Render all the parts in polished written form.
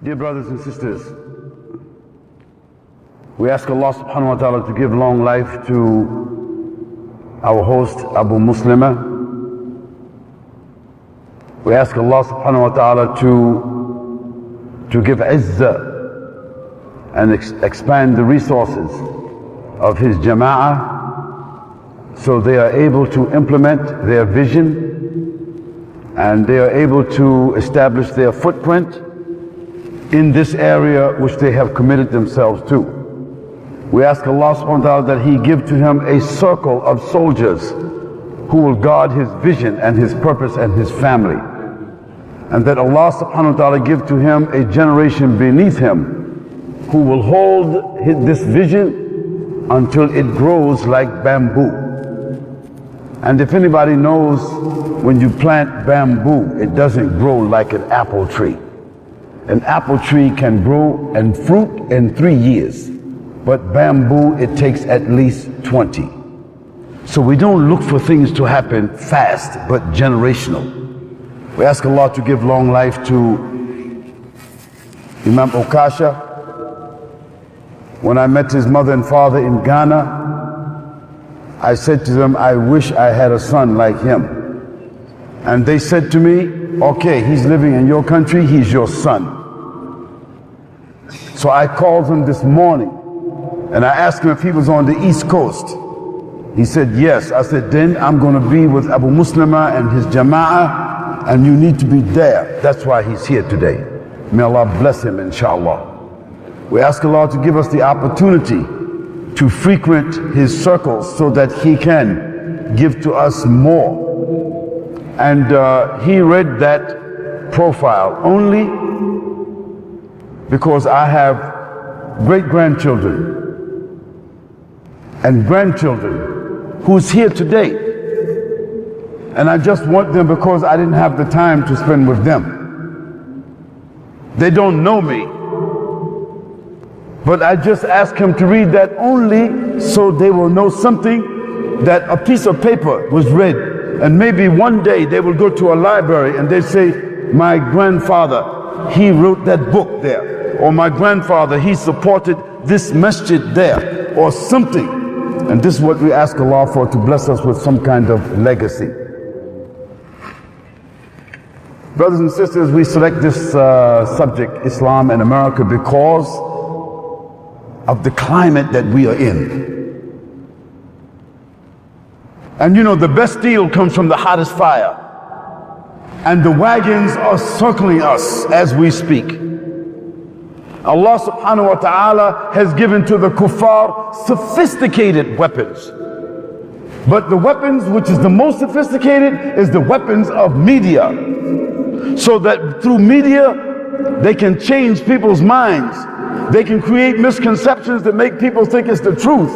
Dear brothers and sisters, we ask Allah subhanahu wa ta'ala to give long life to our host Abu Muslima. We ask Allah subhanahu wa ta'ala to give izzah and expand the resources of his jama'ah so they are able to implement their vision and they are able to establish their footprint in this area which they have committed themselves to. We ask Allah subhanahu wa ta'ala that He give to him a circle of soldiers who will guard his vision and his purpose and his family, and that Allah subhanahu wa ta'ala give to him a generation beneath him who will hold this vision until it grows like bamboo. And if anybody knows, when you plant bamboo, it doesn't grow like an apple tree. An apple tree can grow and fruit in 3 years, but bamboo, it takes at least 20. So we don't look for things to happen fast, but generational. We ask Allah to give long life to Imam Okasha. When I met his mother and father in Ghana, I said to them, I wish I had a son like him. And they said to me, okay, he's living in your country, he's your son. So I called him this morning and I asked him if he was on the East Coast. He said yes. I said, then I'm going to be with Abu Muslima and his jama'ah, and you need to be there. That's why he's here today. May Allah bless him, inshallah. We ask Allah to give us the opportunity to frequent his circles so that he can give to us more. And he read that profile only because I have great-grandchildren and grandchildren who's here today. And I just want them because I didn't have the time to spend with them. They don't know me. But I just ask him to read that only so they will know something, that a piece of paper was read. And maybe one day they will go to a library and they say, my grandfather, he wrote that book there. Or my grandfather, he supported this masjid there, or something. And this is what we ask Allah for, to bless us with some kind of legacy. Brothers and sisters, we select this subject, Islam in America, because of the climate that we are in. And you know, the best steel comes from the hottest fire. And the wagons are circling us as we speak. Allah subhanahu wa ta'ala has given to the kuffar sophisticated weapons. But the weapons which is the most sophisticated is the weapons of media. So that through media, they can change people's minds. They can create misconceptions that make people think it's the truth.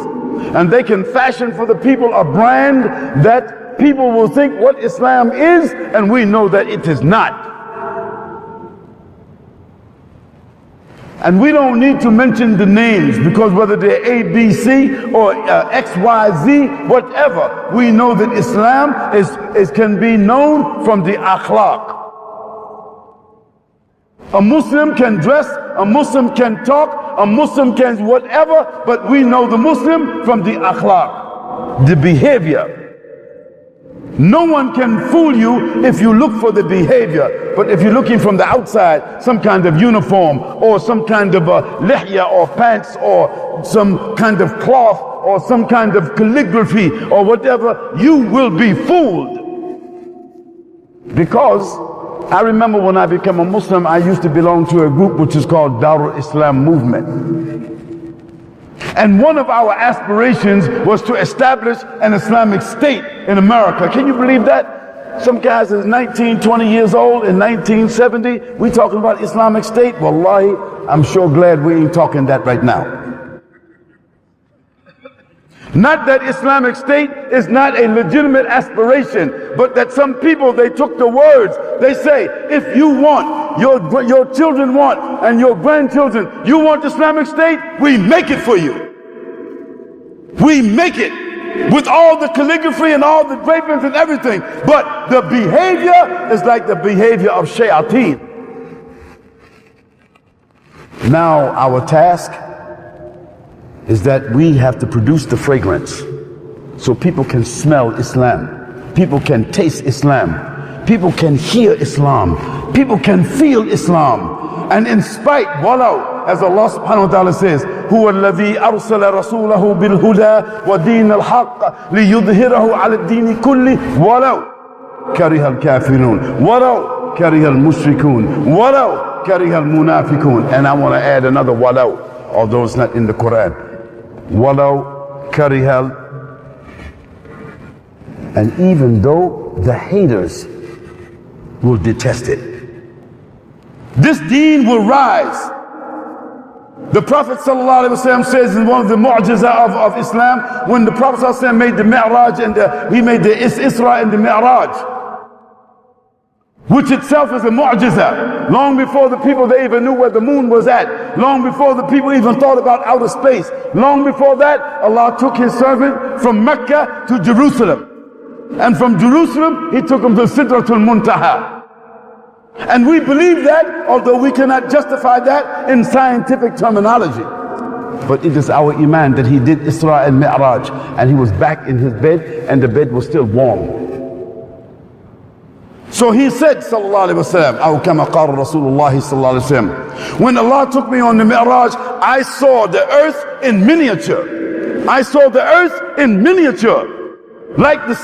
And they can fashion for the people a brand that people will think what Islam is, and we know that it is not. And we don't need to mention the names, because whether they're A, B, C or X, Y, Z, whatever, we know that Islam can be known from the akhlaq. A Muslim can dress, a Muslim can talk, a Muslim can whatever, but we know the Muslim from the akhlaq, the behavior. No one can fool you if you look for the behavior, but if you're looking from the outside, some kind of uniform or some kind of lihya or pants or some kind of cloth or some kind of calligraphy or whatever, you will be fooled. Because I remember when I became a Muslim, I used to belong to a group which is called Darul Islam Movement. And one of our aspirations was to establish an Islamic state in America. Can you believe that? Some guys is 19, 20 years old in 1970. We talking about Islamic state? Wallahi, I'm sure glad we ain't talking that right now. Not that Islamic state is not a legitimate aspiration, but that some people, they took the words. They say, if you want, your children want, and your grandchildren, you want Islamic state, we make it for you. We make it with all the calligraphy and all the drapings and everything. But the behavior is like the behavior of shayateen. Now our task is that we have to produce the fragrance so people can smell Islam, people can taste Islam, people can hear Islam, people can feel Islam. And in spite, walau, as Allah subhanahu wa ta'ala says, هو الذي أرسل رسوله بالهدى ودين الحق ليظهره على الدين كله ولو كره الكافرون ولو كره المشركون ولو كره المنافقون. And I want to add another walau, although it's not in the Quran. Walau karihal. And even though the haters will detest it, this deen will rise. The Prophet ﷺ says in one of the mu'jiza of Islam, when the Prophet ﷺ made the Mi'raj and he made the Isra and the Mi'raj, which itself is a mu'jiza, long before the people they even knew where the moon was at, long before the people even thought about outer space, long before that, Allah took his servant from Mecca to Jerusalem, and from Jerusalem he took him to Sidratul Muntaha. And we believe that, although we cannot justify that in scientific terminology. But it is our iman that he did Isra and Mi'raj, and he was back in his bed, and the bed was still warm. So he said, sallallahu alaihi wasallam, أو كما قال رسول الله صلى الله عليه وسلم, when Allah took me on the Mi'raj, I saw the earth in miniature. I saw the earth in miniature. Like the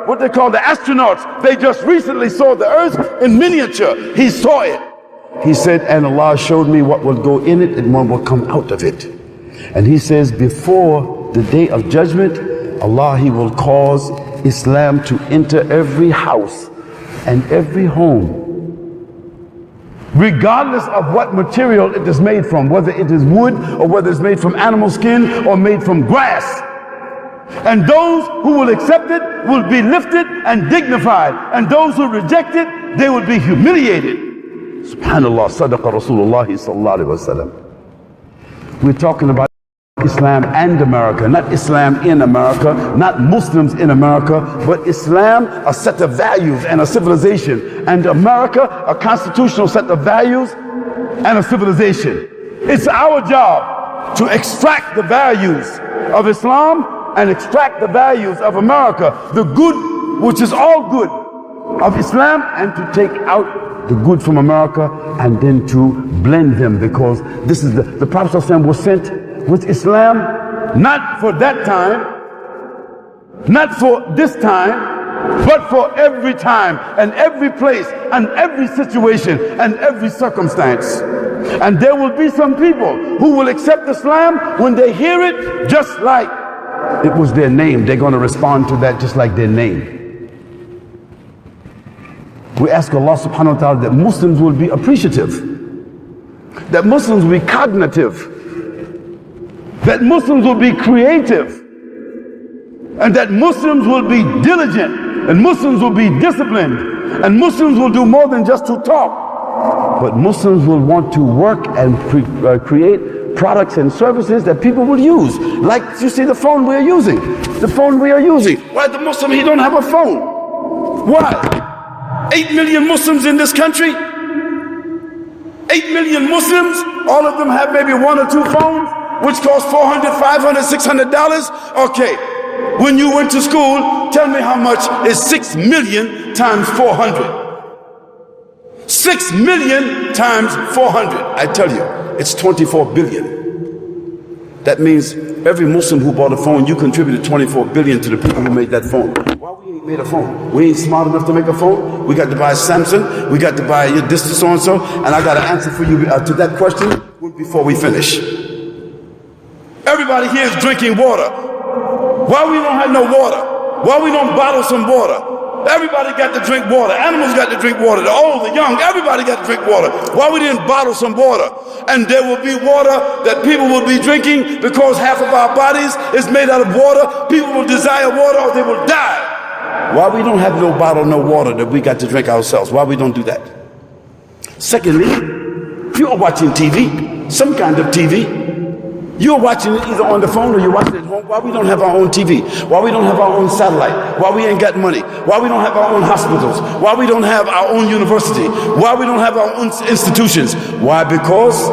what they call the astronauts, they just recently saw the earth in miniature. He saw it. He said, and Allah showed me what will go in it and what will come out of it. And he says, before the day of judgment, Allah, he will cause Islam to enter every house and every home, regardless of what material it is made from, whether it is wood or whether it's made from animal skin or made from grass. And those who will accept it will be lifted and dignified, and those who reject it, they will be humiliated. Subhanallah, sadaqa Rasulullah sallallahu alaihi wasallam. We're talking about Islam and America, not Islam in America, not Muslims in America, but Islam, a set of values and a civilization, and America, a constitutional set of values and a civilization. It's our job to extract the values of Islam and extract the values of America, the good, which is all good, of Islam, and to take out the good from America and then to blend them, because this is the Prophet ﷺ was sent with Islam not for that time, not for this time, but for every time and every place and every situation and every circumstance. And there will be some people who will accept Islam when they hear it just like it was their name. They're going to respond to that just like their name. We ask Allah subhanahu wa ta'ala that Muslims will be appreciative, that Muslims will be cognitive, that Muslims will be creative, and that Muslims will be diligent, and Muslims will be disciplined, and Muslims will do more than just to talk, but Muslims will want to work and create products and services that people will use. Like you see the phone we are using. The phone we are using. Why the Muslim, he don't have a phone? Why? 8 million Muslims in this country. 8 million Muslims, all of them have maybe one or two phones, which cost $400, $500, $600. Okay, when you went to school, tell me how much is 6 million times 400. 6 million times 400. I tell you, it's 24 billion. That means every Muslim who bought a phone, you contributed 24 billion to the people who made that phone. Why we ain't made a phone? We ain't smart enough to make a phone. We got to buy a Samsung. We got to buy this so and so. And I got an answer for you to that question before we finish. Everybody here is drinking water. Why we don't have no water? Why we don't bottle some water? Everybody got to drink water. Animals got to drink water. The old, the young, everybody got to drink water. Why we didn't bottle some water? And there will be water that people will be drinking, because half of our bodies is made out of water. People will desire water or they will die. Why we don't have no bottle, no water that we got to drink ourselves? Why we don't do that? Secondly, if you're watching TV, some kind of TV, You're watching it either on the phone or you're watching it at home. Why we don't have our own TV? Why we don't have our own satellite? Why we ain't got money? Why we don't have our own hospitals? Why we don't have our own university? Why we don't have our own institutions? Why? Because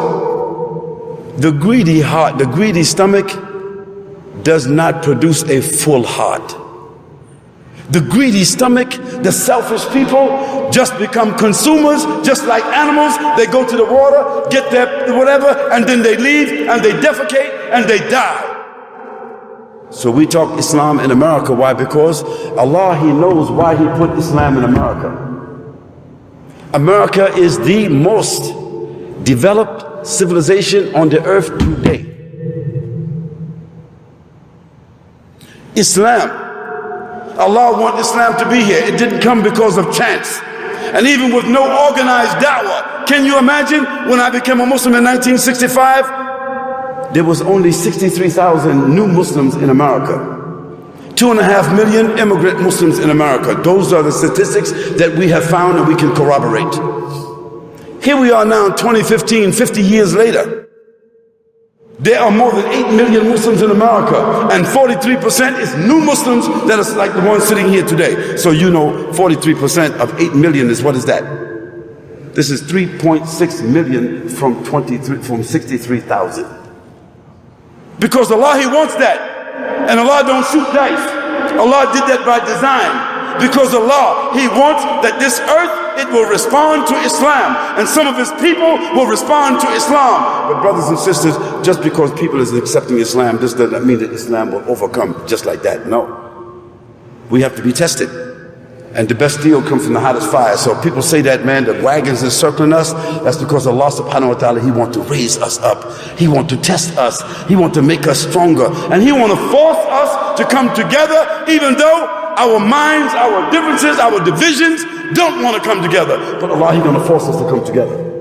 the greedy heart, the greedy stomach does not produce a full heart. The greedy stomach, the selfish people just become consumers, just like animals. They go to the water, get their whatever, and then they leave and they defecate and they die. So we talk Islam in America. Why? Because Allah, He knows why He put Islam in America. America is the most developed civilization on the earth today. Islam, Allah wanted Islam to be here. It didn't come because of chance. And even with no organized da'wah, can you imagine when I became a Muslim in 1965? There was only 63,000 new Muslims in America. 2.5 million immigrant Muslims in America. Those are the statistics that we have found and we can corroborate. Here we are now in 2015, 50 years later. There are more than 8 million Muslims in America, and 43% is new Muslims that are like the ones sitting here today. So you know 43% of 8 million is, what is that? This is 3.6 million from 63,000. Because Allah, He wants that. And Allah don't shoot dice. Allah did that by design. Because Allah, He wants that this earth, it will respond to Islam, and some of His people will respond to Islam. But brothers and sisters, just because people is accepting Islam, this does not mean that Islam will overcome just like that. No. We have to be tested. And the best steel comes from the hottest fire. So people say that, man, the wagons is circling us. That's because Allah subhanahu wa ta'ala, He wants to raise us up. He wants to test us. He wants to make us stronger. And He wants to force us to come together, even though our minds, our differences, our divisions don't want to come together. But Allah, He's going to force us to come together.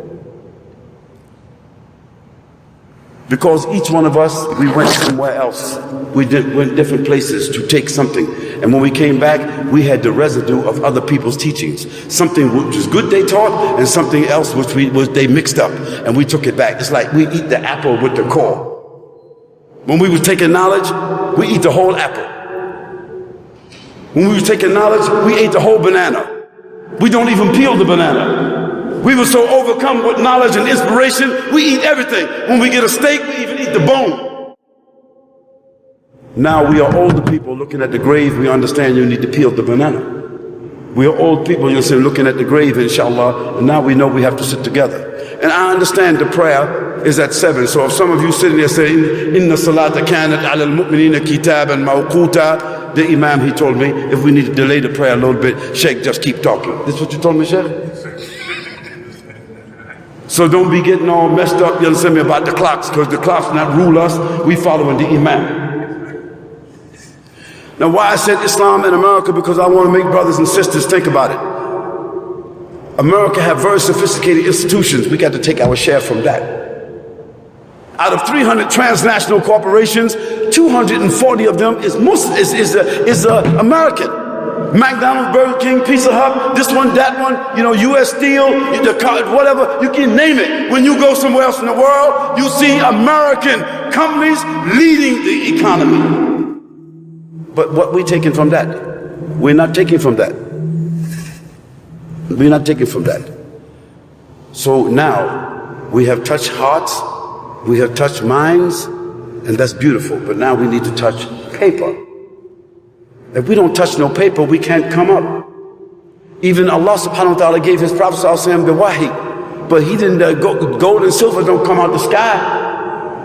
Because each one of us, we went somewhere else. We went different places to take something. And when we came back, we had the residue of other people's teachings. Something which was good they taught, and something else which they mixed up, and we took it back. It's like we eat the apple with the core. When we was taking knowledge, we eat the whole apple. When we was taking knowledge, we ate the whole banana. We don't even peel the banana. We were so overcome with knowledge and inspiration, we eat everything. When we get a steak, we even eat the bone. Now we are older people looking at the grave, we understand you need to peel the banana. We are old people, you'll say, looking at the grave, inshallah, and now we know we have to sit together. And I understand the prayer is at 7. So if some of you sitting there saying, Inna salata kanat ala al-mu'minina kitaban mawquta, the Imam, he told me, if we need to delay the prayer a little bit, Sheikh, just keep talking. This is what you told me, Sheikh? So don't be getting all messed up, you understand me, about the clocks, because the clocks not rule us, we following the Imam. Now why I said Islam in America, because I want to make brothers and sisters think about it. America have very sophisticated institutions, we got to take our share from that. Out of 300 transnational corporations, 240 of them is American. McDonald's, Burger King, Pizza Hut, this one, that one, you know, U.S. Steel, whatever, you can name it. When you go somewhere else in the world, you see American companies leading the economy. But what we taking from that? We're not taking from that. We're not taking from that. So now, we have touched hearts, we have touched minds, and that's beautiful. But now we need to touch paper. If we don't touch no paper, we can't come up. Even Allah subhanahu wa ta'ala gave His Prophet sallallahu alaihi wasallam the wahi, but he didn't, gold and silver don't come out the sky.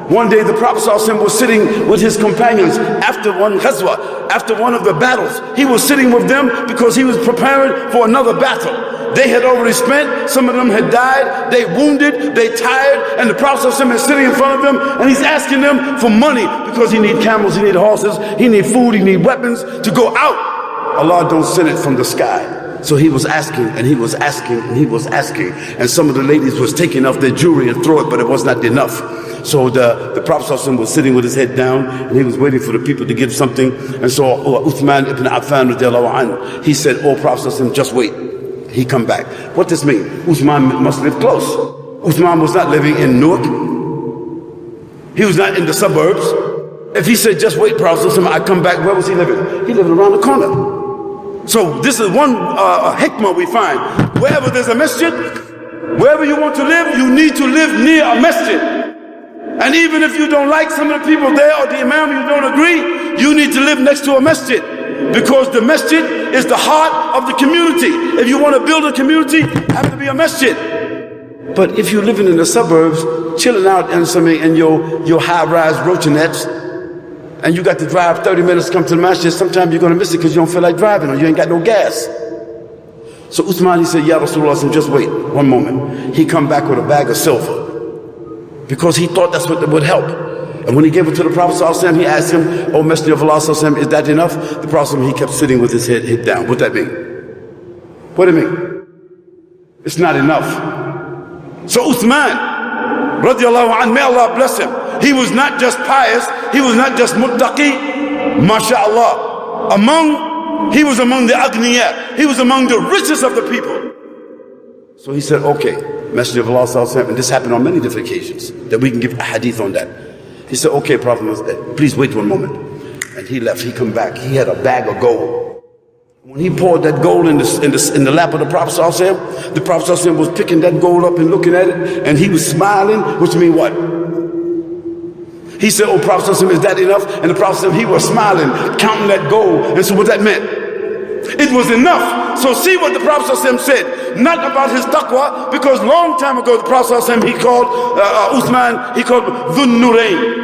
One day the Prophet sallallahu alaihi wasallam was sitting with his companions after one ghazwa, after one of the battles. He was sitting with them because he was preparing for another battle. They had already spent, some of them had died, they wounded, they tired, and the Prophet ﷺ is sitting in front of them and he's asking them for money because he need camels, he need horses, he need food, he need weapons to go out. Allah don't send it from the sky. So he was asking and he was asking and he was asking, and some of the ladies was taking off their jewelry and throw it, but it was not enough. So the Prophet ﷺ was sitting with his head down and he was waiting for the people to give something. And so Uthman ibn Affan radiallahu anhu, he said, oh Prophet ﷺ, just wait. He come back. What does this mean? Uthman must live close. Uthman was not living in Newark. He was not in the suburbs. If he said, just wait, Prophet, I come back, where was he living? He lived around the corner. So this is one hikmah we find. Wherever there's a masjid, wherever you want to live, you need to live near a masjid. And even if you don't like some of the people there or the imam, you don't agree, you need to live next to a masjid. Because the masjid is the heart of the community. If you want to build a community, it has to be a masjid. But if you're living in the suburbs, chilling out in your high-rise roachinettes, and you got to drive 30 minutes to come to the masjid, sometimes you're going to miss it because you don't feel like driving or you ain't got no gas. So Uthman, he said, Ya Rasulullah, just wait one moment. He come back with a bag of silver because he thought that's what would help. And when he gave it to the Prophet ﷺ, he asked him, O Messenger of Allah ﷺ, is that enough? The Prophet ﷺ, he kept sitting with his head down. What that mean? What do you mean? It's not enough. So Uthman, radiallahu anhu, may Allah bless him, he was not just pious, he was not just muttaqi, mashallah. He was among the agniya, he was among the richest of the people. So he said, okay, Messenger of Allah ﷺ, and this happened on many different occasions, that we can give a hadith on that. He said, okay, Prophet, please wait one moment. And he left, he come back, he had a bag of gold. When he poured that gold in the lap of the Prophet ﷺ, the Prophet ﷺ was picking that gold up and looking at it, and he was smiling, which means what? He said, oh, Prophet ﷺ, is that enough? And the Prophet ﷺ, he was smiling, counting that gold. And so what that meant? It was enough. So see what the Prophet ﷺ said, not about his taqwa, because long time ago the Prophet ﷺ, he called Uthman, he called Dhun Nurayn,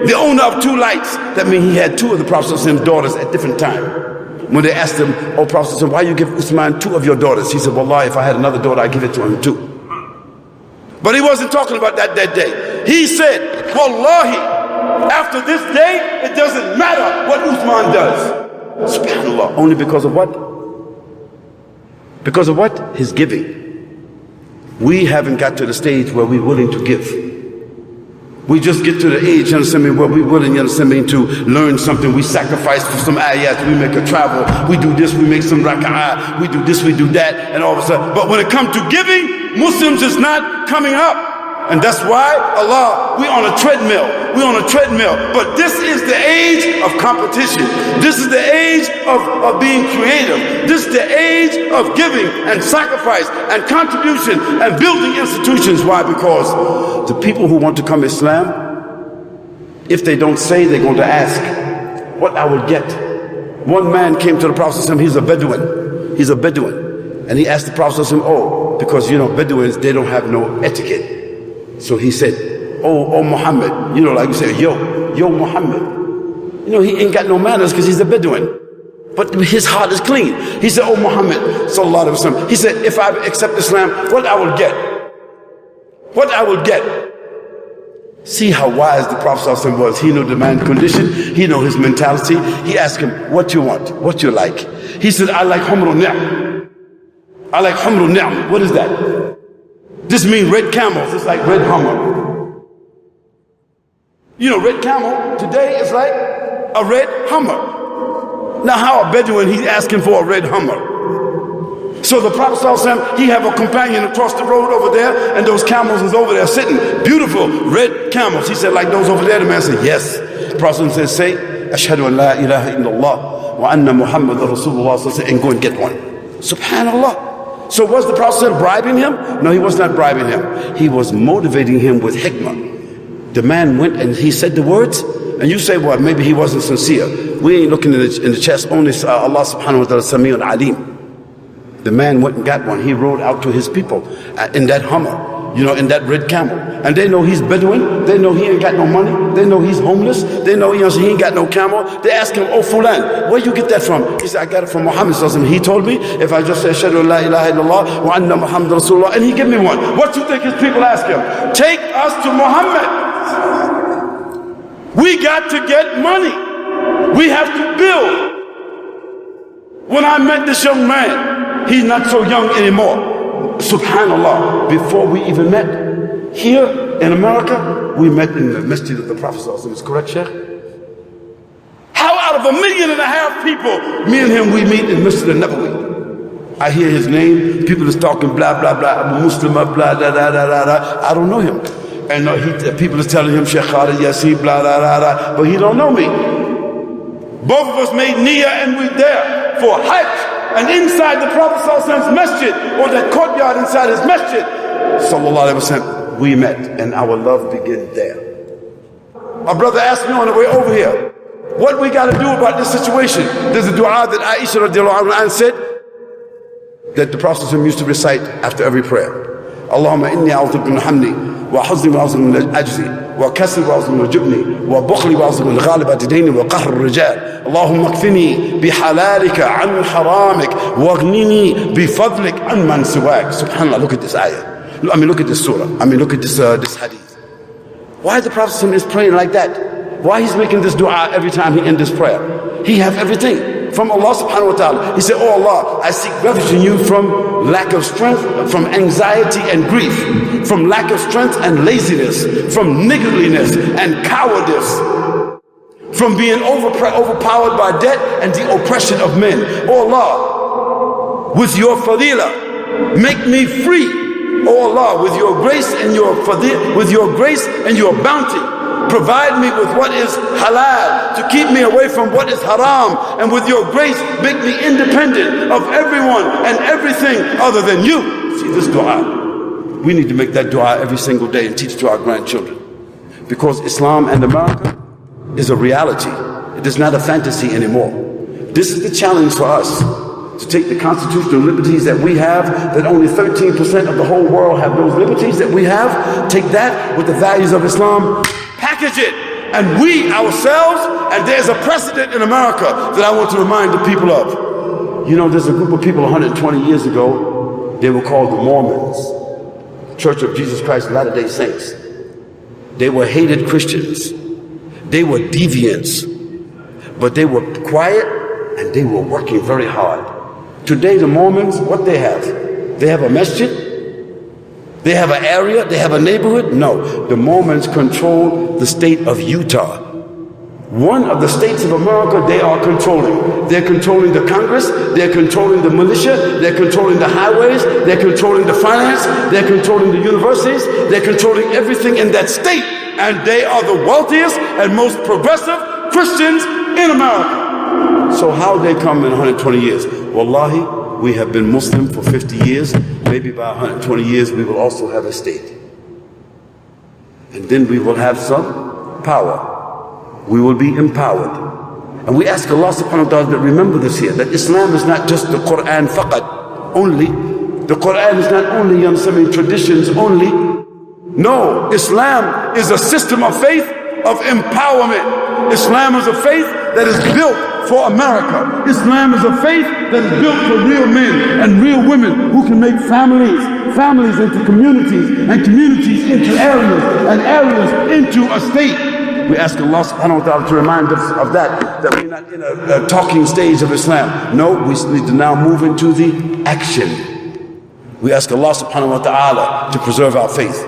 the owner of two lights. That means he had two of the Prophet ﷺ's daughters at different times. When they asked him, oh Prophet ﷺ, why you give Uthman two of your daughters? He said, Wallahi, if I had another daughter, I'd give it to him too. But he wasn't talking about that day. He said, Wallahi, after this day, it doesn't matter what Uthman does. SubhanAllah. Only because of what? Because of what? His giving. We haven't got to the stage where we're willing to give. We just get to the age, you understand me, where we're willing, you understand me, to learn something. We sacrifice for some ayat, we make a travel, we do this, we make some raka'ah, we do this, we do that, and all of a sudden. But when it comes to giving, Muslims is not coming up. And that's why, Allah, we on a treadmill. But this is the age of competition. This is the age of being creative. This is the age of giving and sacrifice and contribution and building institutions. Why? Because the people who want to come Islam, if they don't say, they're going to ask what I will get. One man came to the Prophet, he's a Bedouin. And he asked the Prophet, oh, because you know, Bedouins, they don't have no etiquette. So he said, oh Muhammad, you know, like you say, yo Muhammad. You know, he ain't got no manners because he's a Bedouin. But his heart is clean. He said, oh Muhammad, sallallahu alaihi wasallam. He said, if I accept Islam, what I will get? What I will get? See how wise the Prophet ﷺ was. He knew the man's condition. He knew his mentality. He asked him, what you want? What you like? He said, I like humru ni'am. I like humru ni'am. What is that? This means red camels. It's like red Hummer. You know, red camel today is like a red Hummer. Now how a Bedouin, he's asking for a red Hummer. So the Prophet ﷺ, he have a companion across the road over there, and those camels is over there sitting. Beautiful red camels. He said, like those over there? The man said, yes. The Prophet said, say, Ashhadu an la ilaha illallah wa anna Muhammad Rasulullah, and go and get one. Subhanallah. So was the Prophet bribing him? No, he was not bribing him. He was motivating him with hikmah. The man went and he said the words, and you say, well, maybe he wasn't sincere. We ain't looking in the chest, only Allah subhanahu wa ta'ala Sami'un Alim. The man went and got one. He rode out to his people in that Hummer, you know, in that red camel. And they know he's Bedouin. They know he ain't got no money. They know he's homeless. They know he ain't got no camel. They ask him, oh Fulan, where you get that from? He said, I got it from Muhammad sallallahu alaihi wasallam. He told me if I just say Ashhadu an la ilaha illallah wa anna Muhammad Rasulullah, and he give me one. What you think his people ask him? Take us to Muhammad. We got to get money. We have to build. When I met this young man, he's not so young anymore. Subhanallah, before we even met here in America, we met in the masjid of the Prophet ﷺ. Is correct, Sheikh? How out of 1.5 million people, me and him, we meet in Masjid al-Nabawi. I hear his name, people is talking blah blah blah, Abu Muslim, blah blah blah blah blah. I don't know him. And people is telling him, Sheikh KHALID, YASIN, blah, blah, blah, blah, but he don't know me. Both of us made niyyah and we're there for Hajj. And inside the Prophet ﷺ's masjid, or that courtyard inside his masjid, sallallahu alaihi wasallam, we met and our love began there. My brother asked me on the way over here, what we got to do about this situation? There's a dua that Aisha radiallahu anha said that the Prophet ﷺ used to recite after every prayer. Allahumma inni a'udhu min hamni wa huzni wa a'udhu min ajzi وكسر وعظم من الجبن وبخل وعظم من غالبة ديني وقهر الرجال اللهم اكفني بحلالك عن حرامك واغنني بفضلك عن من سواك. Subhanallah, look at this ayah. I mean, look at this surah. I mean, look at this hadith. Why the Prophet is praying like that? Why he's making this dua every time he ends this prayer? He have everything from Allah subhanahu wa ta'ala. He said, oh Allah, I seek refuge in you from lack of strength, from anxiety and grief, from lack of strength and laziness, from niggardliness and cowardice, from being overpowered by debt and the oppression of men. Oh Allah, with your fadila, make me free. Oh Allah, with your grace and your fadila, with your grace and your bounty, provide me with what is halal to keep me away from what is haram, and with your grace make me independent of everyone and everything other than you. See this dua, we need to make that dua every single day and teach it to our grandchildren, because Islam and America is a reality. It is not a fantasy anymore. This is the challenge for us, to take the constitutional liberties that we have, that only 13% of the whole world have those liberties that we have. Take that with the values of Islam, package it, and we ourselves, and there's a precedent in America that I want to remind the people of. You know, there's a group of people 120 years ago, they were called the Mormons, Church of Jesus Christ of Latter-day Saints. They were hated Christians. They were deviants, but they were quiet and they were working very hard. Today the Mormons, what they have? They have a masjid? They have an area, they have a neighborhood? No, the Mormons control the state of Utah. One of the states of America they are controlling. They're controlling the Congress, they're controlling the militia, they're controlling the highways, they're controlling the finance, they're controlling the universities, they're controlling everything in that state. And they are the wealthiest and most progressive Christians in America. So how they come in 120 years? Wallahi, we have been Muslim for 50 years. Maybe by 120 years we will also have a state. And then we will have some power. We will be empowered. And we ask Allah subhanahu wa ta'ala that remember this here, that Islam is not just the Quran faqat only. The Quran is not only traditions only. No, Islam is a system of faith of empowerment. Islam is a faith that is built for America. Islam is a faith that is built for real men and real women who can make families into communities, and communities into areas, and areas into a state. We ask Allah subhanahu wa ta'ala to remind us of that we're not in a talking stage of Islam. No, we need to now move into the action. We ask Allah subhanahu wa ta'ala to preserve our faith,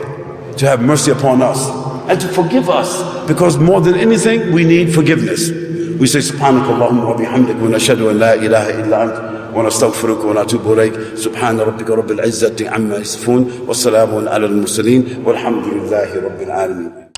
to have mercy upon us, and to forgive us, because more than anything we need forgiveness. We say subhanakallahumma wa bihamdik wa nashhadu an la ilaha illa ant wa nastaghfiruka wa natubu ilayk. Subhana rabbika rabbil izzati amma yasifun wa salamun ala al mursalin walhamdulillahi rabbil alamin.